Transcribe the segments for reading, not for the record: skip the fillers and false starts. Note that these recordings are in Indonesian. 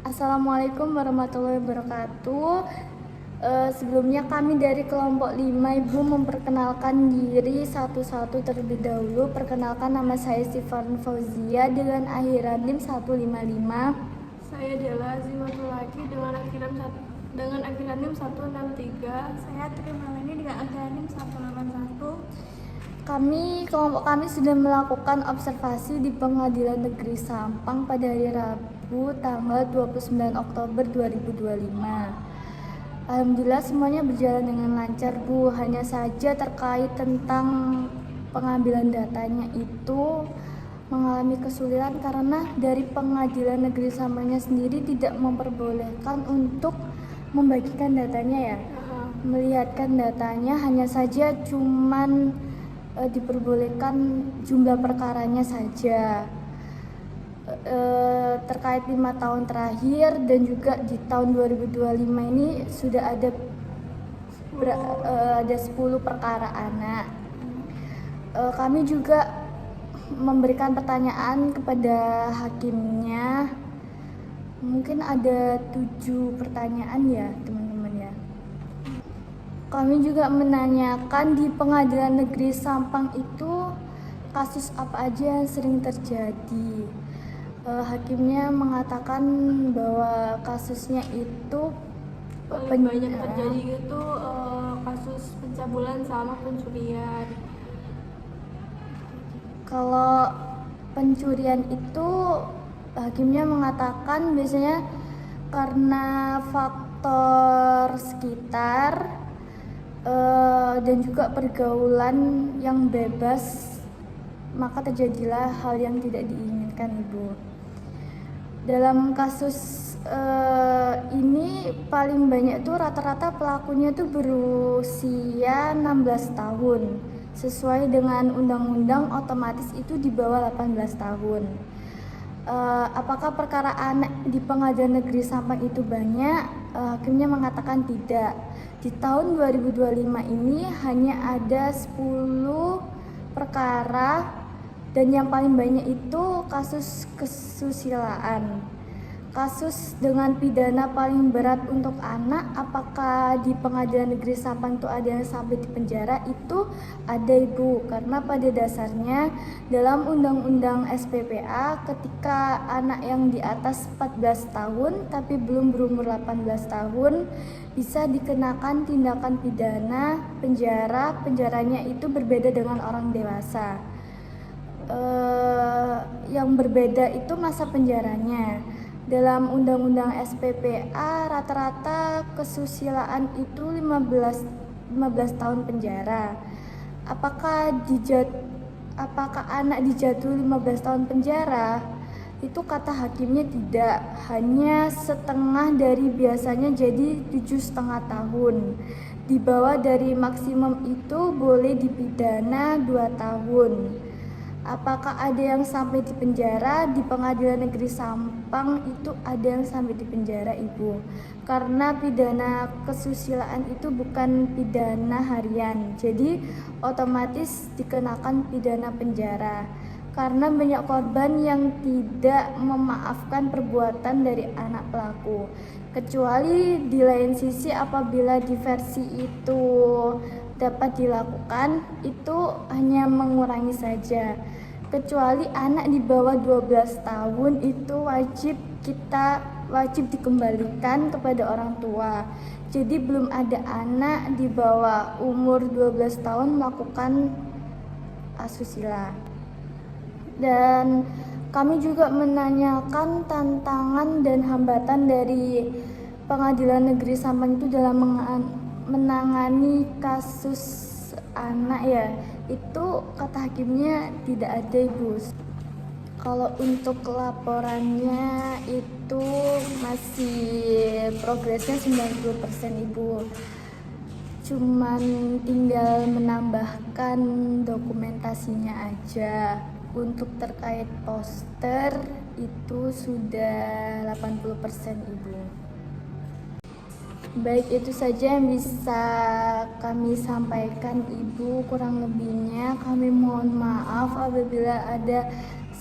Assalamualaikum warahmatullahi wabarakatuh. Sebelumnya kami dari kelompok 5 Ibu memperkenalkan diri satu-satu terlebih dahulu. Perkenalkan, nama saya Sifarin Fauzia dengan akhiran NIM 155. Saya Dela Azimatul Laki dengan akhiran NIM 163. Saya Trimaleni dengan akhiran NIM 181. Kelompok kami sudah melakukan observasi di Pengadilan Negeri Sampang pada hari Rabu tanggal 29 Oktober 2025. Alhamdulillah semuanya berjalan dengan lancar, Bu. Hanya saja terkait tentang pengambilan datanya itu mengalami kesulitan karena dari Pengadilan Negeri Sampangnya sendiri tidak memperbolehkan untuk membagikan datanya ya. Melihatkan datanya hanya saja cuman diperbolehkan jumlah perkaranya saja. Terkait 5 tahun terakhir dan juga di tahun 2025 ini sudah ada 10 perkara anak. Kami juga memberikan pertanyaan kepada hakimnya. Mungkin ada 7 pertanyaan ya teman-teman ya. Kami juga menanyakan di Pengadilan Negeri Sampang itu kasus apa aja yang sering terjadi. Hakimnya mengatakan bahwa kasusnya itu Paling banyak terjadi itu kasus pencabulan sama pencurian. Kalau pencurian itu hakimnya mengatakan biasanya karena faktor sekitar dan juga pergaulan yang bebas, maka terjadilah hal yang tidak diinginkan, Ibu. Dalam kasus ini paling banyak tuh rata-rata pelakunya tuh berusia 16 tahun. Sesuai dengan undang-undang otomatis itu di bawah 18 tahun. Apakah perkara anak di Pengadilan Negeri Sampang itu banyak? Hakimnya mengatakan tidak. Di tahun 2025 ini hanya ada 10 perkara dan yang paling banyak itu kasus kesusilaan. Kasus dengan pidana paling berat untuk anak, apakah di Pengadilan Negeri Sampang itu ada yang sampai di penjara? Itu ada, Ibu, karena pada dasarnya dalam Undang-Undang SPPA ketika anak yang di atas 14 tahun tapi belum berumur 18 tahun bisa dikenakan tindakan pidana penjara. Penjaranya itu berbeda dengan orang dewasa. Yang berbeda itu masa penjaranya. Dalam Undang-Undang SPPA rata-rata kesusilaan itu 15 tahun penjara. Apakah anak dijatuhi 15 tahun penjara? Itu kata hakimnya tidak, hanya setengah dari biasanya, jadi 7,5 tahun. Di bawah dari maksimum itu boleh dipidana 2 tahun. Apakah ada yang sampai di penjara? Di Pengadilan Negeri Sampang itu ada yang sampai di penjara, Ibu. Karena pidana kesusilaan itu bukan pidana harian, jadi otomatis dikenakan pidana penjara. Karena banyak korban yang tidak memaafkan perbuatan dari anak pelaku. Kecuali di lain sisi apabila diversi itu dapat dilakukan, itu hanya mengurangi saja. Kecuali anak di bawah 12 tahun itu wajib dikembalikan kepada orang tua. Jadi belum ada anak di bawah umur 12 tahun melakukan asusila. Dan kami juga menanyakan tantangan dan hambatan dari Pengadilan Negeri Sampang itu dalam menangani kasus anak ya. Itu kata hakimnya tidak ada, Ibu. Kalau untuk laporannya itu masih progresnya 90%, Ibu. Cuman tinggal menambahkan dokumentasinya aja. Untuk terkait poster itu sudah 80%, Ibu. Baik, itu saja yang bisa kami sampaikan, Ibu. Kurang lebihnya kami mohon maaf apabila ada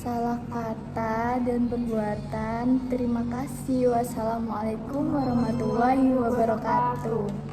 salah kata dan perbuatan. Terima kasih. Wassalamualaikum warahmatullahi wabarakatuh.